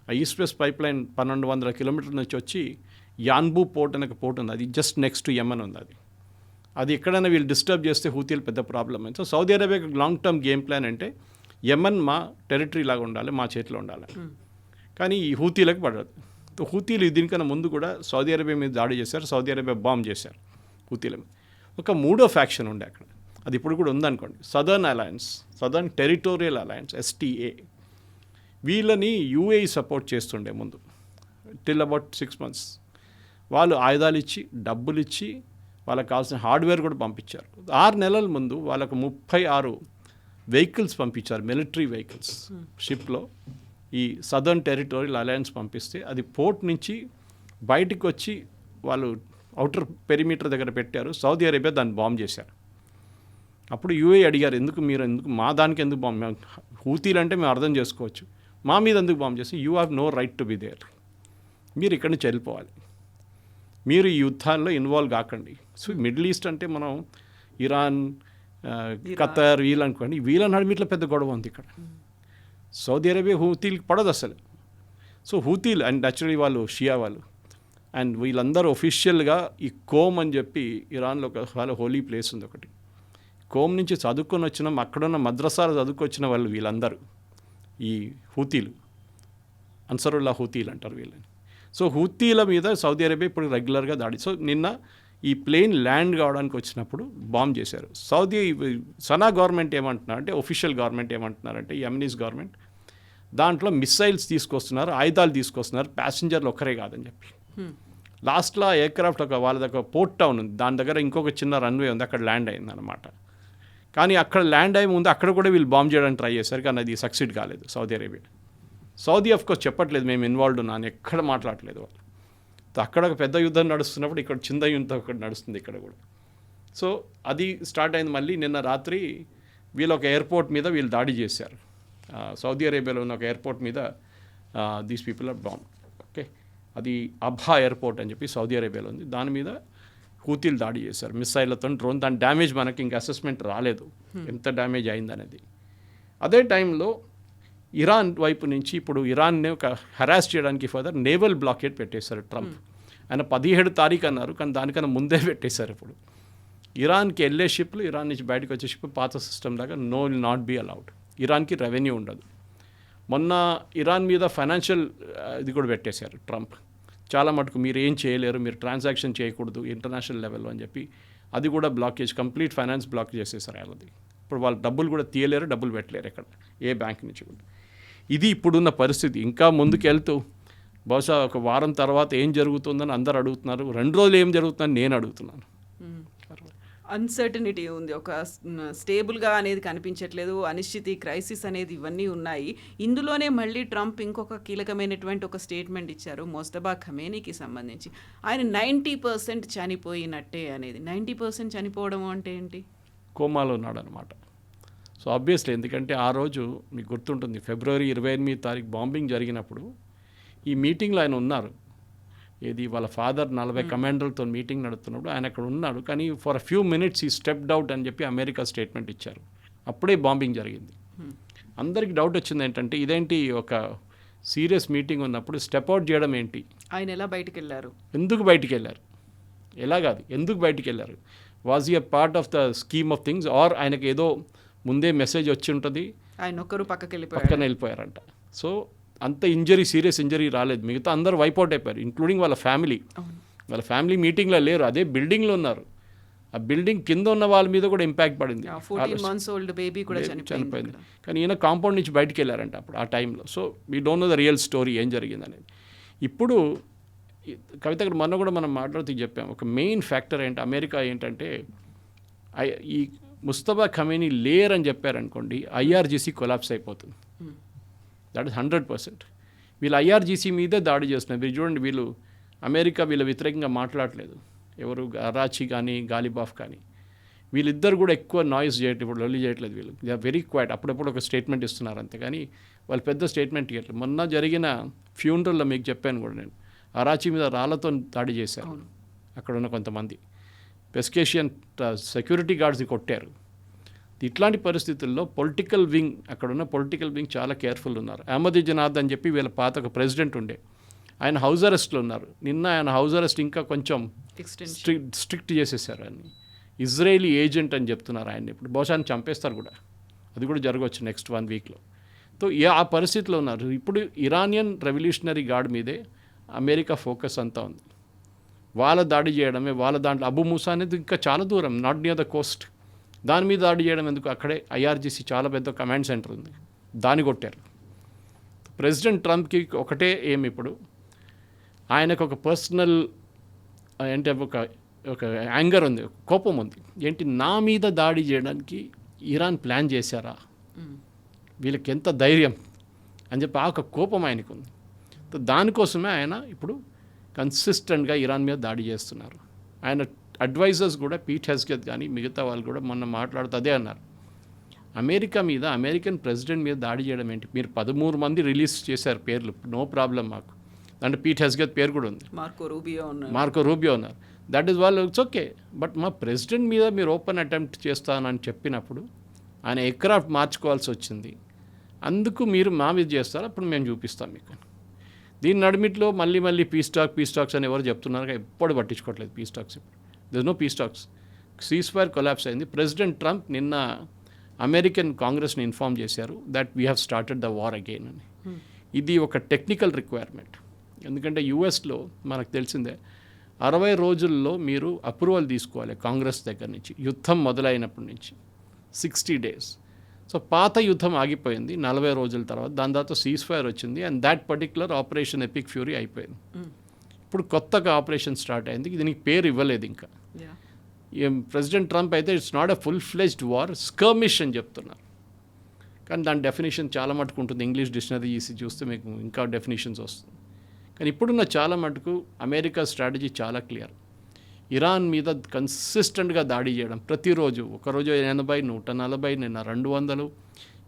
ఆ ఈస్ట్ వెస్ట్ పైప్ లైన్ 1200 కిలోమీటర్ల నుంచి వచ్చి యాన్బూ పోర్ట్ అనే ఒక పోర్ట్ ఉంది, అది జస్ట్ నెక్స్ట్ టు యెమెన్ ఉంది. అది ఎక్కడైనా వీళ్ళు డిస్టర్బ్ చేస్తే హూతీలు పెద్ద ప్రాబ్లం అయింది. సో సౌదీ అరేబియాకి లాంగ్ టర్మ్ గేమ్ ప్లాన్ అంటే యెమెన్ మా టెరిటరీ లాగా ఉండాలి, మా చేతిలో ఉండాలి. కానీ ఈ హూతీలకు పడదు. హూతీలు దీనికన్నా ముందు కూడా సౌదీ అరేబియా మీద దాడి చేశారు, సౌదీ అరేబియా బాంబ్ చేశారు హూతీల మీద. ఒక 3వ ఫ్యాక్షన్ ఉండే అక్కడ, అది ఇప్పుడు కూడా ఉందనుకోండి, సదర్న్ టెరిటోరియల్ అలయన్స్ STA. వీళ్ళని UAE సపోర్ట్ చేస్తుండే ముందు టిల్ అబౌట్ 6 months. వాళ్ళు ఆయుధాలు ఇచ్చి డబ్బులు ఇచ్చి వాళ్ళకి కావాల్సిన హార్డ్వేర్ కూడా పంపించారు. 6 నెలల ముందు వాళ్ళకు 36 వెహికల్స్ పంపించారు, మిలిటరీ వెహికల్స్ షిప్లో. ఈ సదర్న్ టెరిటోరియల్ అలయన్స్ పంపిస్తే అది పోర్ట్ నుంచి బయటికి వచ్చి వాళ్ళు అవుటర్ పెరిమీటర్ దగ్గర పెట్టారు. సౌదీ అరేబియా దాన్ని బాంబ్ చేశారు. అప్పుడు UAE అడిగారు, ఎందుకు మా దానికి ఎందుకు బాంబ్, హూతీలు అంటే మేము అర్థం చేసుకోవచ్చు, మా మీద ఎందుకు బాంబ్ చేసి, you have no right to be there, మీరు ఇక్కడి నుంచి వెళ్ళిపోవాలి, మీరు ఈ యుద్ధాల్లో ఇన్వాల్వ్ కాకండి. సో మిడిల్ ఈస్ట్ అంటే మనం ఇరాన్, ఖతర్ వీళ్ళు అనుకోండి, వీళ్ళ నడిమిట్లో పెద్ద గొడవ ఉంది ఇక్కడ. సౌదీ అరేబియా హూతీలకు పడదు అసలు. సో హూతీలు అండ్ యాక్చువల్లీ వాళ్ళు షియా వాళ్ళు, అండ్ వీళ్ళందరూ ఒఫిషియల్గా ఈ కోమ్ అని చెప్పి ఇరాన్లో ఒక వాళ్ళ హోలీ ప్లేస్ ఉంది ఒకటి. కోమ్ నుంచి చదువుకొని వచ్చిన అక్కడున్న మద్రసాలు చదువుకొచ్చిన వాళ్ళు వీళ్ళందరూ ఈ హూతీలు, అన్సరుల్లా హూతీలు అంటారు వీళ్ళని. సో హూతీల మీద సౌదీ అరేబియా ఇప్పుడు రెగ్యులర్గా దాడి. సో నిన్న ఈ ప్లేన్ ల్యాండ్ కావడానికి వచ్చినప్పుడు బాంబ్ చేశారు. సనా గవర్నమెంట్ ఏమంటున్నారంటే, ఒఫిషియల్ గవర్నమెంట్ ఏమంటున్నారంటే, యెమెనీస్ గవర్నమెంట్ దాంట్లో మిస్సైల్స్ తీసుకొస్తున్నారు, ఆయుధాలు తీసుకొస్తున్నారు, ప్యాసింజర్లు ఒక్కరే కాదని చెప్పి. లాస్ట్లో ఎయిర్క్రాఫ్ట్ వాళ్ళ దగ్గర పోర్ట్ టౌన్ ఉంది, దాని దగ్గర ఇంకొక చిన్న రన్వే ఉంది, అక్కడ ల్యాండ్ అయిందన్నమాట. కానీ అక్కడ ల్యాండ్ అయ్యే ముందు అక్కడ కూడా వీళ్ళు బాంబ్ చేయడానికి ట్రై చేశారు, కానీ అది సక్సీడ్ కాలేదు సౌదీ అరేబియా. సౌదీ ఆఫ్కోర్స్ చెప్పట్లేదు మేము ఇన్వాల్వ్డ్ ఉన్నాను, ఎక్కడ మాట్లాడలేదు వాళ్ళు. అక్కడ ఒక పెద్ద యుద్ధం నడుస్తున్నప్పుడు ఇక్కడ చిన్న యుద్ధం ఒకటి నడుస్తుంది ఇక్కడ కూడా. సో అది స్టార్ట్ అయింది. మళ్ళీ నిన్న రాత్రి వీళ్ళు ఒక ఎయిర్పోర్ట్ మీద వీళ్ళు దాడి చేశారు. సౌదీ అరేబియాలో ఉన్న ఒక ఎయిర్పోర్ట్ మీద these people are bomb. Okay, అది అబ్హా ఎయిర్పోర్ట్ అని చెప్పి సౌదీ అరేబియాలో ఉంది, దాని మీద హూతీలు దాడి చేశారు మిస్సైళ్లతో, డ్రోన్. దాని డ్యామేజ్ మనకి ఇంకా అసెస్మెంట్ రాలేదు ఎంత డ్యామేజ్ అయిందనేది. అదే టైంలో ఇరాన్ వైపు నుంచి ఇప్పుడు ఇరాన్ని ఒక హెరాస్ చేయడానికి ఫర్దర్ నేవల్ బ్లాకేడ్ పెట్టేశారు ట్రంప్. ఆయన 17 తారీఖు అన్నారు, కానీ దానికన్నా ముందే పెట్టేశారు. ఇప్పుడు ఇరాన్కి వెళ్ళే షిప్లు, ఇరాన్ నుంచి బయటకు వచ్చే షిప్ పాత సిస్టమ్ లాగా విల్ నాట్ బీ అలౌడ్. ఇరాన్కి రెవెన్యూ ఉండదు. మొన్న ఇరాన్ మీద ఫైనాన్షియల్ ఇది కూడా పెట్టేశారు ట్రంప్, చాలా మటుకు మీరు ఏం చేయలేరు, మీరు ట్రాన్సాక్షన్ చేయకూడదు ఇంటర్నేషనల్ లెవెల్లో అని చెప్పి అది కూడా బ్లాకేజ్, కంప్లీట్ ఫైనాన్స్ బ్లాక్ చేసేసారు వాళ్ళది. ఇప్పుడు వాళ్ళు డబ్బులు కూడా తీయలేరు, డబ్బులు పెట్టలేరు ఎక్కడ ఏ బ్యాంక్ నుంచి కూడా. ఇది ఇప్పుడున్న పరిస్థితి. ఇంకా ముందుకెళ్తూ బహుశా ఒక వారం తర్వాత ఏం జరుగుతుందని అందరు అడుగుతున్నారు, 2 రోజులు ఏం జరుగుతుందని నేను అడుగుతున్నాను. అన్సర్టనిటీ ఉంది, ఒక స్టేబుల్గా అనేది కనిపించట్లేదు, అనిశ్చితి, క్రైసిస్ అనేది ఇవన్నీ ఉన్నాయి. ఇందులోనే మళ్ళీ ట్రంప్ ఇంకొక కీలకమైనటువంటి ఒక స్టేట్మెంట్ ఇచ్చారు మొజ్తబా ఖమేనీకి సంబంధించి. ఆయన 90% చనిపోయినట్టే అనేది. 90% చనిపోవడం అంటే ఏంటి? కోమాలో ఉన్నాడు అనమాట. సో ఆబ్వియస్లీ, ఎందుకంటే ఆ రోజు మీకు గుర్తుంటుంది, ఫిబ్రవరి 28 తారీఖు బాంబింగ్ జరిగినప్పుడు ఈ మీటింగ్లో ఆయన ఉన్నారు. ఏది వాళ్ళ ఫాదర్ 40 కమాండర్లతో మీటింగ్ నడుస్తున్నప్పుడు ఆయన అక్కడ ఉన్నాడు, కానీ ఫర్ అ ఫ్యూ మినిట్స్ ఈ స్టెప్డ్ అవుట్ అని చెప్పి అమెరికా స్టేట్మెంట్ ఇచ్చారు. అప్పుడే బాంబింగ్ జరిగింది. అందరికి డౌట్ వచ్చింది ఏంటంటే ఇదేంటి ఒక సీరియస్ మీటింగ్ ఉన్నప్పుడు స్టెప్ అవుట్ చేయడం ఏంటి, ఆయన ఎలా బయటికి వెళ్ళారు, ఎందుకు బయటికి వెళ్ళారు, ఎలా కాదు ఎందుకు బయటికి వెళ్ళారు, was he a part of the scheme of things or ఆయనకు ఏదో ముందే మెసేజ్ వచ్చి ఉంటుంది, ఆయన ఒక్కరు పక్కన వెళ్ళిపోయారంట. సో అంత సీరియస్ ఇంజరీ రాలేదు, మిగతా అందరూ వైపౌట్ అయిపోయారు, ఇంక్లూడింగ్ వాళ్ళ ఫ్యామిలీ మీటింగ్లో లేరు, అదే బిల్డింగ్లో ఉన్నారు. ఆ బిల్డింగ్ కింద ఉన్న వాళ్ళ మీద కూడా ఇంపాక్ట్ పడింది, 14 months old బేబీ కూడా చనిపోయింది. కానీ ఈయన కాంపౌండ్ నుంచి బయటికి వెళ్ళారంట అప్పుడు ఆ టైంలో. So we don't know the real story ఏం జరిగింది అనేది. ఇప్పుడు కవిత గారు మొన్న కూడా మనం మాట్లాడుతూ చెప్పాం, ఒక మెయిన్ ఫ్యాక్టర్ అమెరికా ఏంటంటే ఈ ముస్తఫా ఖమేనీ లేరని చెప్పారనుకోండి, ఐఆర్జీసీ కొలాప్స్ అయిపోతుంది. That is 100%. వీళ్ళు ఐఆర్జీసీ మీదే దాడి చేస్తున్నారు. వీళ్ళు చూడండి, వీళ్ళు అమెరికా వీళ్ళ వ్యతిరేకంగా మాట్లాడలేదు, ఎవరు అరాచీ కానీ గాలిబాఫ్ కానీ, వీళ్ళిద్దరు కూడా ఎక్కువ నాయిస్ చేయట్లేదు, ఇప్పుడు లొల్లి చేయట్లేదు. వీళ్ళు దే ఆర్ వెరీ క్వైట్, అప్పుడప్పుడు ఒక స్టేట్మెంట్ ఇస్తున్నారు అంతే, కానీ వాళ్ళు పెద్ద స్టేట్మెంట్ ఇవ్వట్లేదు. మొన్న జరిగిన ఫ్యూనరల్లో మీకు చెప్పాను కూడా నేను, అరాచీ మీద రాళ్లతో దాడి చేశారు అక్కడ ఉన్న కొంతమంది, పెస్కేషియన్ సెక్యూరిటీ గార్డ్స్ని కొట్టారు. ఇట్లాంటి పరిస్థితుల్లో పొలిటికల్ వింగ్, అక్కడున్న పొలిటికల్ వింగ్ చాలా కేర్ఫుల్ ఉన్నారు. అహ్మదీజనాద్ అని చెప్పి వీళ్ళ పాత ఒక ప్రెసిడెంట్ ఉండే, ఆయన హౌస్ అరెస్ట్లో ఉన్నారు. నిన్న ఆయన హౌస్ అరెస్ట్ ఇంకా కొంచెం స్ట్రిక్ట్ చేసేసారు. ఆయన ఇజ్రాయేలీ ఏజెంట్ అని చెప్తున్నారు ఆయన. ఇప్పుడు బహుశా ఆయన చంపేస్తారు కూడా, అది కూడా జరగవచ్చు నెక్స్ట్ 1 weekలో. సో ఆ పరిస్థితిలో ఉన్నారు. ఇప్పుడు ఇరానియన్ రెవల్యూషనరీ గార్డ్ మీదే అమెరికా ఫోకస్ అంతా ఉంది. వాళ్ళ దాడి చేయడమే, వాళ్ళ దాంట్లో అబు మూసా అనేది ఇంకా చాలా దూరం, నాట్ నియర్ ద కోస్ట్, దాని మీద దాడి చేయడం ఎందుకు, అక్కడే ఐఆర్జీసీ చాలా పెద్ద కమాండ్ సెంటర్ ఉంది, దాన్ని కొట్టారు. ప్రెసిడెంట్ ట్రంప్కి ఒకటే ఏమి, ఇప్పుడు ఆయనకు ఒక పర్సనల్ అంటే ఒక యాంగర్ ఉంది, కోపం ఉంది. ఏంటి, నా మీద దాడి చేయడానికి ఇరాన్ ప్లాన్ చేశారా, వీళ్ళకి ఎంత ధైర్యం అని చెప్పి ఆ ఒక కోపం ఆయనకు ఉంది. దానికోసమే ఆయన ఇప్పుడు కన్సిస్టెంట్గా ఇరాన్ మీద దాడి చేస్తున్నారు. ఆయన అడ్వైజర్స్ కూడా పీట్ హెస్గెత్ కానీ మిగతా వాళ్ళు కూడా మొన్న మాట్లాడుతూ అదే అన్నారు, అమెరికా మీద, అమెరికన్ ప్రెసిడెంట్ మీద దాడి చేయడం ఏంటి, మీరు 13 మంది రిలీజ్ చేశారు పేర్లు, నో ప్రాబ్లం మాకు, అంటే పీట్ హెస్గెత్ పేరు కూడా ఉంది, మార్కో రూబియో ఉన్నారు, దట్ ఈస్ వాళ్ళు ఇట్స్ ఓకే. బట్ మా ప్రెసిడెంట్ మీద మీరు ఓపెన్ అటెంప్ట్ చేస్తానని చెప్పినప్పుడు ఆయన ఎయిర్క్రాఫ్ట్ మార్చుకోవాల్సి వచ్చింది, అందుకు మీరు మా మీద చేస్తారు, అప్పుడు మేము చూపిస్తాం మీకు. దీని నడిమిట్లో మళ్ళీ పీస్ టాక్స్ అని ఎవరు చెప్తున్నారు, ఎప్పుడు పట్టించుకోవట్లేదు పీస్ టాక్స్. ఇప్పుడు this no peace talks, ceasefire collapse అయింది. ప్రెసిడెంట్ ట్రంప్ నిన్న అమెరికన్ కాంగ్రెస్ని ఇన్ఫార్మ్ చేశారు that we have started the war again అని. ఇది ఒక టెక్నికల్ రిక్వైర్మెంట్, ఎందుకంటే యుఎస్లో మనకు తెలిసిందే 60 రోజుల్లో మీరు అప్రూవల్ తీసుకోవాలి కాంగ్రెస్ దగ్గర నుంచి, యుద్ధం మొదలైనప్పటి నుంచి 60 days. సో పాత యుద్ధం ఆగిపోయింది 40 రోజుల తర్వాత, దాని తర్వాత సీజ్ ఫైర్ వచ్చింది and that particular operation epic fury అయిపోయింది. ఇప్పుడు కొత్తగా ఆపరేషన్ స్టార్ట్ అయింది, దీనికి పేరు ఇవ్వలేదు ఇంకా. ప్రెసిడెంట్ ట్రంప్ అయితే it's not a full fledged war, skirmish అని చెప్తున్నారు, కానీ దాని డెఫినేషన్ చాలా మటుకు ఉంటుంది. ఇంగ్లీష్ డిక్షనరీ చూస్తే మీకు ఇంకా డెఫినేషన్స్ వస్తుంది. కానీ ఇప్పుడున్న చాలా మటుకు అమెరికా స్ట్రాటజీ చాలా క్లియర్, ఇరాన్ మీద కన్సిస్టెంట్గా దాడి చేయడం, ప్రతిరోజు, ఒకరోజు 80, 140, నిన్న 200,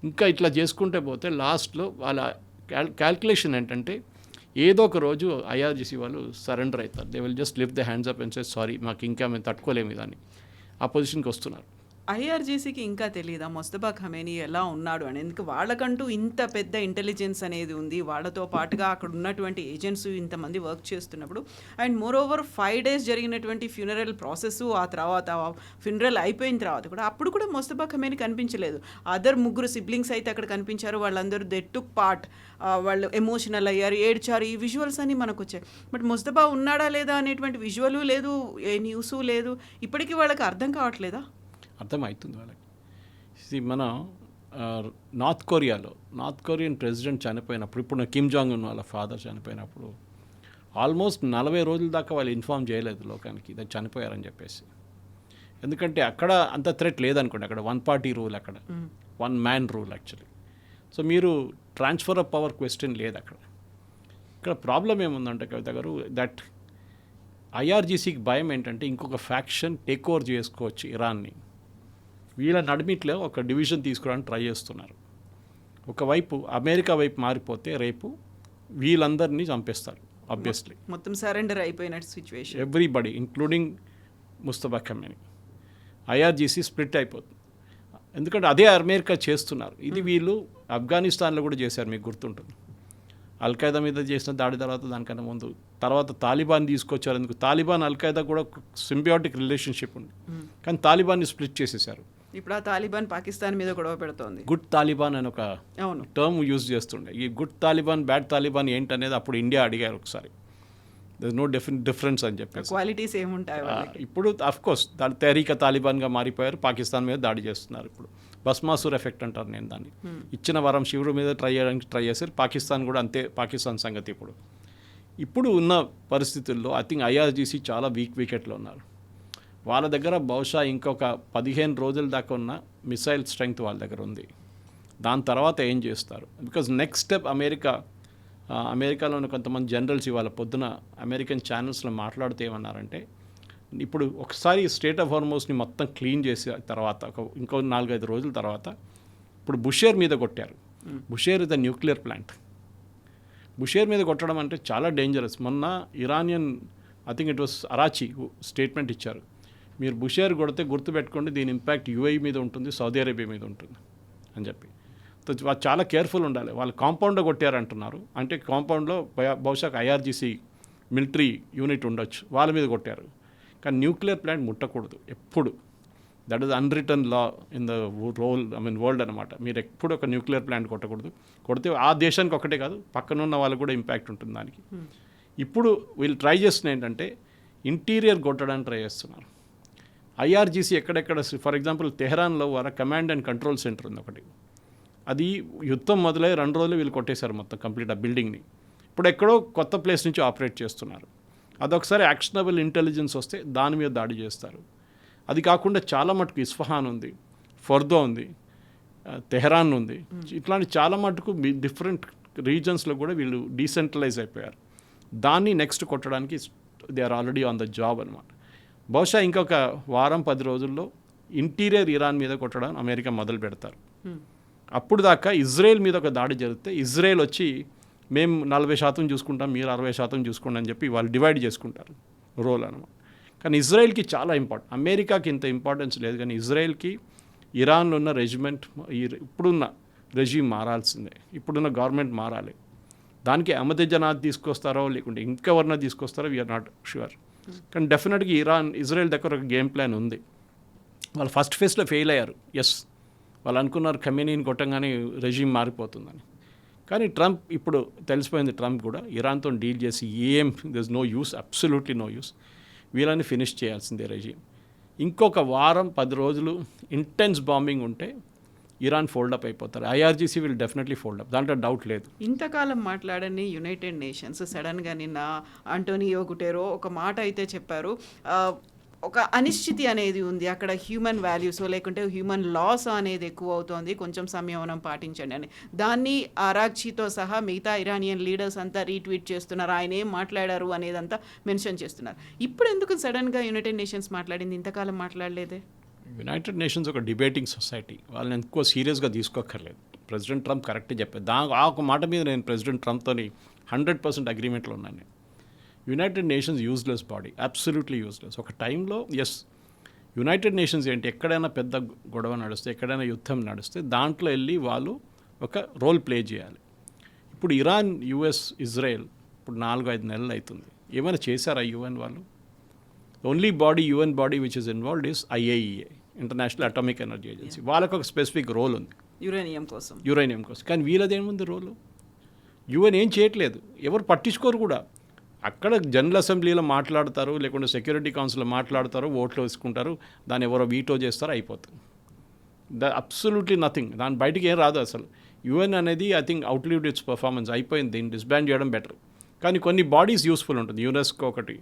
ఇంకా ఇట్లా చేసుకుంటే పోతే లాస్ట్లో వాళ్ళ క్యాల్కులేషన్ ఏంటంటే ఏదో ఒక రోజు ఐఆర్జీసీ వాళ్ళు సరెండర్ అవుతారు, they will just lift the hands up and say sorry, మాకు ఇంకా మేము తట్టుకోలేము ఇదని, ఆ పొజిషన్కి వస్తున్నారు. ఐఆర్జీసీకి ఇంకా తెలియదా ముస్తఫా ఖమేనీ ఎలా ఉన్నాడు అని? ఎందుకు వాళ్ళకంటూ ఇంత పెద్ద ఇంటెలిజెన్స్ అనేది ఉంది, వాళ్ళతో పాటుగా అక్కడ ఉన్నటువంటి ఏజెంట్స్ ఇంతమంది వర్క్ చేస్తున్నప్పుడు, అండ్ మోర్ ఓవర్ 5 days జరిగినటువంటి ఫ్యూనరల్ ప్రాసెస్, ఆ తర్వాత ఫ్యూనరల్ అయిపోయిన తర్వాత కూడా అప్పుడు కూడా ముస్తఫా ఖమేనీ కనిపించలేదు. అదర్ 3 siblings అయితే అక్కడ కనిపించారు, వాళ్ళందరూ దే టుక్ పార్ట్, వాళ్ళు ఎమోషనల్ అయ్యారు, ఏడ్చారు, ఈ విజువల్స్ అన్నీ మనకు వచ్చాయి. బట్ ముస్తఫా ఉన్నాడా లేదా అనేటువంటి విజువల్ లేదు, ఏ న్యూస్ లేదు, ఇప్పటికీ వాళ్ళకి అర్థం కావట్లేదా? అర్థమవుతుంది వాళ్ళకి. ఇది మన నార్త్ కొరియన్ ప్రెసిడెంట్ చనిపోయినప్పుడు, ఇప్పుడు కిమ్ జాంగ్ ఉన్ వాళ్ళ ఫాదర్ చనిపోయినప్పుడు ఆల్మోస్ట్ 40 రోజుల దాకా వాళ్ళు ఇన్ఫార్మ్ చేయలేదు లోకానికి ఇది చనిపోయారని చెప్పేసి. ఎందుకంటే అక్కడ అంత థ్రెట్ లేదనుకోండి, అక్కడ 1 party రూల్, అక్కడ 1 man రూల్ యాక్చువల్లీ. సో మీరు ట్రాన్స్ఫర్ ఆఫ్ పవర్ క్వశ్చన్ లేదు అక్కడ. ఇక్కడ ప్రాబ్లం ఏముందంటే కవిత గారు, దట్ ఐఆర్జీసీకి భయం ఏంటంటే ఇంకొక ఫ్యాక్షన్ టేక్ ఓవర్ చేసుకోవచ్చు ఇరాన్ని. వీళ్ళ నడిమిట్లో ఒక డివిజన్ తీసుకోవడానికి ట్రై చేస్తున్నారు. ఒకవైపు అమెరికా వైపు మారిపోతే రేపు వీళ్ళందరినీ చంపేస్తారు, ఆబ్వియస్లీ. మొత్తం సరెండర్ అయిపోయినట్టు situation. Everybody including Mustafa Khamenei. IRGC split అయిపోతుంది. ఎందుకంటే అదే అమెరికా చేస్తున్నారు. ఇది వీళ్ళు ఆఫ్ఘనిస్తాన్లో కూడా చేశారు, మీకు గుర్తుంటుంది. అల్ఖైదా మీద చేసిన దాడి తర్వాత దానికన్నా ముందు తర్వాత తాలిబాన్ తీసుకొచ్చారు. ఎందుకు తాలిబాన్ అల్ఖైదా కూడా సింబియాటిక్ రిలేషన్షిప్ ఉంది, కానీ తాలిబాన్ని స్ప్లిట్ చేసేసారు. ఇప్పుడు ఆ తాలిబాన్ పాకిస్తాన్ మీద గొడవ పెడుతోంది. గుడ్ తాలిబాన్ అని ఒక అవును టర్మ్ యూజ్ చేస్తుండే. ఈ గుడ్ తాలిబాన్ బ్యాడ్ తాలిబాన్ ఏంటనేది అప్పుడు ఇండియా అడిగారు ఒకసారి. దర్ నో డిఫరెన్స్ అని చెప్పేసి. క్వాలిటీస్ ఏముంటాయి వాళ్ళకి? ఇప్పుడు అఫ్కోర్స్ దాని తెహరీక తాలిబాన్గా మారిపోయారు, పాకిస్తాన్ మీద దాడి చేస్తున్నారు. ఇప్పుడు భస్మాసుర్ ఎఫెక్ట్ అంటారు నేను దాన్ని. ఇచ్చిన వరం శివుడు మీద ట్రై చేయడానికి ట్రై చేశారు. పాకిస్తాన్ కూడా అంతే, పాకిస్తాన్ సంగతి. ఇప్పుడు ఉన్న పరిస్థితుల్లో ఐ థింక్ ఐఆర్జీసీ చాలా వీక్ వికెట్లో ఉన్నారు. వాళ్ళ దగ్గర బహుశా ఇంకొక 15 రోజుల దాకా ఉన్న మిసైల్ స్ట్రెంగ్త్ వాళ్ళ దగ్గర ఉంది. దాని తర్వాత ఏం చేస్తారు? బికాజ్ నెక్స్ట్ స్టెప్ అమెరికాలోని కొంతమంది జనరల్స్ ఇవాళ పొద్దున అమెరికన్ ఛానల్స్లో మాట్లాడుతూ ఏమన్నారంటే, ఇప్పుడు ఒకసారి స్టేట్ ఆఫ్ హార్మోస్ని మొత్తం క్లీన్ చేసిన తర్వాత ఇంకో 4-5 రోజుల తర్వాత ఇప్పుడు బుషేర్ మీద కొట్టారు. Bushehr is the nuclear plant. Bushehr మీద కొట్టడం అంటే చాలా డేంజరస్. మొన్న Iranian I think it was Araghchi statement ఇచ్చారు, మీరు బుషేర్ కొడితే గుర్తుపెట్టుకోండి దీని ఇంపాక్ట్ యూఏఈ మీద ఉంటుంది, సౌదీ అరేబియా మీద ఉంటుంది అని చెప్పి. వాళ్ళు చాలా కేర్ఫుల్ ఉండాలి. వాళ్ళు కాంపౌండ్లో కొట్టారంటున్నారు, అంటే కాంపౌండ్లో బహుశా ఐఆర్జీసీ మిలిటరీ యూనిట్ ఉండొచ్చు, వాళ్ళ మీద కొట్టారు. కానీ న్యూక్లియర్ ప్లాంట్ ముట్టకూడదు ఎప్పుడు. That is unwritten law in the world అనమాట. మీరు ఎప్పుడు ఒక న్యూక్లియర్ ప్లాంట్ కొట్టకూడదు. కొడితే ఆ దేశానికి ఒకటే కాదు, పక్కనున్న వాళ్ళకు కూడా ఇంపాక్ట్ ఉంటుంది దానికి. ఇప్పుడు వీళ్ళు ట్రై చేస్తున్న ఏంటంటే ఇంటీరియర్ కొట్టడానికి ట్రై చేస్తున్నారు. ఐఆర్జీసీ ఎక్కడెక్కడ, ఫర్ ఎగ్జాంపుల్ తెహరాన్లో వారి కమాండ్ అండ్ కంట్రోల్ సెంటర్ ఉంది ఒకటి. అది యుద్ధం మొదలై 2 రోజులు వీళ్ళు కొట్టేశారు మొత్తం కంప్లీట్ ఆ బిల్డింగ్ని. ఇప్పుడు ఎక్కడో కొత్త ప్లేస్ నుంచి ఆపరేట్ చేస్తున్నారు. అదొకసారి యాక్షనబుల్ ఇంటెలిజెన్స్ వస్తే దాని మీద దాడి చేస్తారు. అది కాకుండా చాలా మటుకు ఇస్ఫహాన్ ఉంది, ఫర్దో ఉంది, తెహరాన్ ఉంది. ఇట్లాంటి చాలా మటుకు డిఫరెంట్ రీజన్స్లో కూడా వీళ్ళు డీసెంట్రలైజ్ అయిపోయారు. దాన్ని నెక్స్ట్ కొట్టడానికి they are already on the job అనమాట. బహుశా ఇంకొక 10 రోజుల్లో ఇంటీరియర్ ఇరాన్ మీద కొట్టడం అమెరికా మొదలు పెడతారు. అప్పుడు దాకా ఇజ్రాయెల్ మీద ఒక దాడి జరిగితే ఇజ్రాయెల్ వచ్చి మేము 40% చూసుకుంటాం, మీరు 60% చూసుకోండి అని చెప్పి వాళ్ళు డివైడ్ చేసుకుంటారు రోల్ అనమాట. కానీ ఇజ్రాయెల్కి చాలా ఇంపార్టెంట్. అమెరికాకి ఇంత ఇంపార్టెన్స్ లేదు, కానీ ఇజ్రాయెల్కి ఇరాన్లో ఉన్న రెజిమెంట్, ఇప్పుడున్న రెజీమ్ మారాల్సిందే, ఇప్పుడున్న గవర్నమెంట్ మారాలి. దానికి అహ్మదీనెజాద్ తీసుకొస్తారో లేకుంటే ఇంకెవరన్నా తీసుకొస్తారో వీఆర్ నాట్ షూర్. కానీ డెఫినెట్గా ఇజ్రాయెల్ దగ్గర ఒక గేమ్ ప్లాన్ ఉంది. వాళ్ళు ఫస్ట్ ఫేజ్లో ఫెయిల్ అయ్యారు. ఎస్, వాళ్ళు అనుకున్నారు ఖమేనీని కొట్టంగానే రెజీమ్ మారిపోతుందని. కానీ ట్రంప్, ఇప్పుడు తెలిసిపోయింది ట్రంప్ కూడా ఇరాన్తో డీల్ చేసి there is no use, absolutely no use, వీళ్ళని ఫినిష్ చేయాల్సిందే రెజీమ్. ఇంకొక 10 రోజులు ఇంటెన్స్ బాంబింగ్ ఉంటే ఇరాన్ ఫోల్డప్ అయిపోతారు. ఐఆర్జీసీ విల్ డెఫినెట్లీ ఫోల్డప్, దాంట్లో డౌట్ లేదు. ఇంతకాలం మాట్లాడని యునైటెడ్ నేషన్స్ సడన్గా నిన్న ఆంటోనియో గుటెరో ఒక మాట అయితే చెప్పారు, ఒక అనిశ్చితి అనేది ఉంది అక్కడ, హ్యూమన్ వాల్యూస్ లేకుంటే హ్యూమన్ లాస్ అనేది ఎక్కువ అవుతోంది, కొంచెం సంయమనం పాటించండి అని. దాన్ని అరాగ్చీతో సహా మిగతా ఇరానియన్ లీడర్స్ అంతా రీట్వీట్ చేస్తున్నారు, ఆయన ఏం మాట్లాడారు అనేదంతా మెన్షన్ చేస్తున్నారు. ఇప్పుడు ఎందుకు సడన్గా యునైటెడ్ నేషన్స్ మాట్లాడింది, ఇంతకాలం మాట్లాడలేదే? యునైటెడ్ నేషన్స్ ఒక డిబేటింగ్ సొసైటీ, వాళ్ళని ఎక్కువ సీరియస్గా తీసుకోక్కర్లేదు. ప్రెసిడెంట్ ట్రంప్ కరెక్టే చెప్పారు. ఆ ఒక మాట మీద నేను ప్రెసిడెంట్ ట్రంప్తో 100% అగ్రిమెంట్లో ఉన్నాను. నేను United nations useless body, absolutely useless. ఒక టైంలో ఎస్, యునైటెడ్ నేషన్స్ ఏంటి, ఎక్కడైనా పెద్ద గొడవ నడిస్తే, ఎక్కడైనా యుద్ధం నడిస్తే దాంట్లో వెళ్ళి వాళ్ళు ఒక రోల్ ప్లే చేయాలి. ఇప్పుడు ఇరాన్, యుఎస్, ఇజ్రాయెల్ ఇప్పుడు 4-5 నెలలు అవుతుంది. ఏమైనా చేశారా యుఎన్ వాళ్ళు? Only body, UN body which is involved is IAEA, international atomic energy agency. వాళ్ళకు ఒక స్పెసిఫిక్ రోల్ ఉంది యురేనియం కోసం. కానీ వీళ్ళదేముంది రోలు? యుఎన్ ఏం చేయట్లేదు, ఎవరు పట్టించుకోరు కూడా. అక్కడ జనరల్ అసెంబ్లీలో మాట్లాడతారు, లేకుంటే సెక్యూరిటీ కౌన్సిల్లో మాట్లాడతారు, ఓట్లు వేసుకుంటారు, దాన్ని ఎవరో వీటో చేస్తారో అయిపోతుంది. అబ్సల్యూట్లీ నథింగ్, దాని బయటికి ఏం రాదు అసలు. యుఎన్ అనేది ఐ థింక్ అవుట్లివ్డ్ ఇట్స్ పర్ఫార్మెన్స్, అయిపోయింది, దీన్ని డిస్బాండ్ చేయడం బెటర్. కానీ కొన్ని బాడీస్ యూస్ఫుల్ ఉంటుంది, యునెస్కో ఒకటి,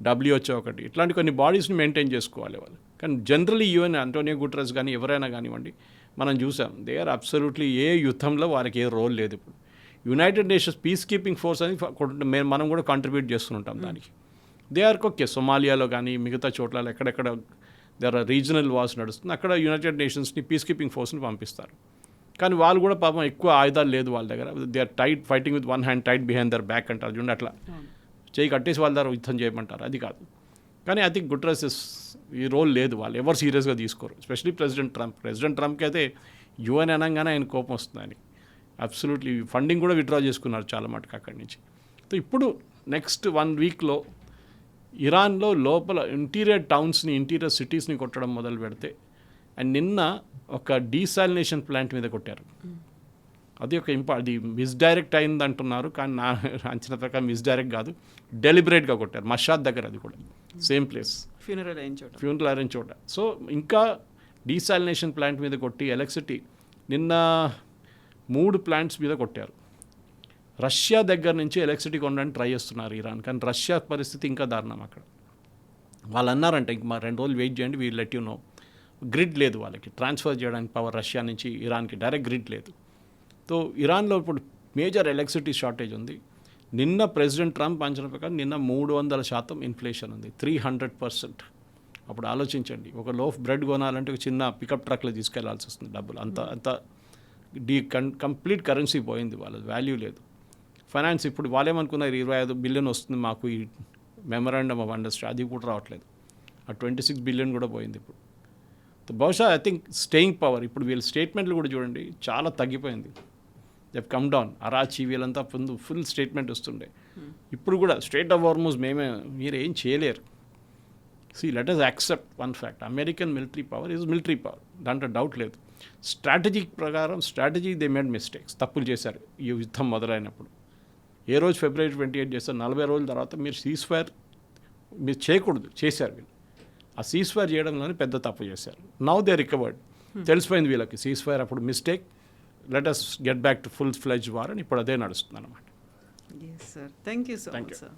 WHO ఒకటి, ఇట్లాంటి కొన్ని బాడీస్ని మెయింటైన్ చేసుకోవాలి వాళ్ళు. కానీ జనరలీ యుఎన్, ఆంటోనియో గుటెరస్ కానీ ఎవరైనా కానివ్వండి, మనం చూసాం దే ఆర్ అబ్సల్యూట్లీ ఏ యుద్ధంలో వారికి ఏ రోల్ లేదు. ఇప్పుడు United nations piece keeping force అని మనం కూడా కాంట్రిబ్యూట్ చేస్తుంటాం దానికి. They are okay. సొమాలియాలో కానీ మిగతా చోట్ల ఎక్కడెక్కడ దేర్ ఆర్ రీజనల్ వార్స్ నడుస్తుంది, అక్కడ యునైటెడ్ నేషన్స్ని పీస్ కీపింగ్ ఫోర్స్ని పంపిస్తారు. కానీ వాళ్ళు కూడా పాపం ఎక్కువ ఆయుధాలు లేదు వాళ్ళ దగ్గర. They are fighting with one hand tied behind their back అంటారు చూడండి, అట్లా చేయి కట్టేసి వాళ్ళ ద్వారా యుద్ధం చేయమంటారు, అది కాదు. కానీ ఐ థింక్ గుటెరస్ ఈ రోల్ లేదు, వాళ్ళు ఎవరు సీరియస్గా తీసుకోరు, ఎస్పెషలీ ప్రెసిడెంట్ ట్రంప్కి అయితే యుఎన్ అనగానే ఆయన కోపం వస్తుంది ఆయన. అబ్సల్యూట్లీ ఫండింగ్ కూడా విత్డ్రా చేసుకున్నారు చాలా మటుకు అక్కడి నుంచి. సో ఇప్పుడు నెక్స్ట్ 1 వీక్లో ఇరాన్లో లోపల ఇంటీరియర్ టౌన్స్ని, ఇంటీరియర్ సిటీస్ని కొట్టడం మొదలు పెడితే, అండ్ నిన్న ఒక డీసాలినేషన్ ప్లాంట్ మీద కొట్టారు. అది ఒక అది మిస్డైరెక్ట్ అయింది అంటున్నారు, కానీ నా అంచనా ప్రకారం మిస్డైరెక్ట్ కాదు, డెలిబరేట్గా కొట్టారు. మషాద్ దగ్గర, అది కూడా సేమ్ ప్లేస్, ఫ్యూనరల్ అయిన చోట. సో ఇంకా డీసాలినేషన్ ప్లాంట్ మీద కొట్టి ఎలక్ట్రిసిటీ నిన్న 3 ప్లాంట్స్ మీద కొట్టారు. రష్యా దగ్గర నుంచి ఎలక్ట్రిసిటీ కొనడానికి ట్రై చేస్తున్నారు ఇరాన్, కానీ రష్యా పరిస్థితి ఇంకా దారుణం అక్కడ. వాళ్ళు అన్నారంటే ఇంక మా 2 రోజులు వెయిట్ చేయండి, we'll let you know. Grid లేదు వాళ్ళకి ట్రాన్స్ఫర్ చేయడానికి పవర్, రష్యా నుంచి ఇరాన్కి డైరెక్ట్ గ్రిడ్ లేదు. సో ఇరాన్లో ఇప్పుడు మేజర్ ఎలక్ట్రిసిటీ షార్టేజ్ ఉంది. నిన్న ప్రెసిడెంట్ ట్రంప్ అంచనా ప్రకారం నిన్న 300% ఇన్ఫ్లేషన్ ఉంది, 300%. అప్పుడు ఆలోచించండి, ఒక లోఫ్ బ్రెడ్ కొనాలంటే ఒక చిన్న పికప్ ట్రక్లో తీసుకెళ్లాల్సి వస్తుంది డబ్బులు, అంత కంప్లీట్ కరెన్సీ పోయింది, వాళ్ళ వాల్యూ లేదు. ఫైనాన్స్ ఇప్పుడు వాళ్ళేమనుకున్నారు 25 బిలియన్ వస్తుంది మాకు ఈ మెమరాండమ్ ఆఫ్ అండర్స్టాండింగ్, అది కూడా రావట్లేదు. ఆ 26 బిలియన్ కూడా పోయింది ఇప్పుడు. బహుశా ఐ థింక్ స్టేయింగ్ పవర్, ఇప్పుడు వీళ్ళ స్టేట్మెంట్లు కూడా చూడండి చాలా తగ్గిపోయింది. దెవ్ కమ్ డౌన్. అరాచీ వీళ్ళంతా ఫుల్ స్టేట్మెంట్ వస్తుండే. ఇప్పుడు కూడా స్ట్రేట్ ఆఫ్ హార్మోజ్ మీరు ఏం చేయలేరు. See, let us accept one fact. American military power is military power. దాంట్లో డౌట్ లేదు. స్ట్రాటజీ దే మేడ్ మిస్టేక్స్, తప్పులు చేశారు ఈ యుద్ధం మొదలైనప్పుడు. ఏ రోజు February 28 చేస్తారు, 40 రోజుల తర్వాత మీరు సీజ్ ఫైర్ మీరు చేయకూడదు, చేశారు వీళ్ళు. ఆ సీజ్ ఫైర్ చేయడంలోనే పెద్ద తప్పు చేశారు. నౌ దే రికవర్డ్, తెలిసిపోయింది వీళ్ళకి సీజ్ ఫైర్ అప్పుడు mistake, let us get back to full fledged war అని ఇప్పుడు అదే నడుస్తుంది అన్నమాట. Yes, sir. Thank you so much, sir.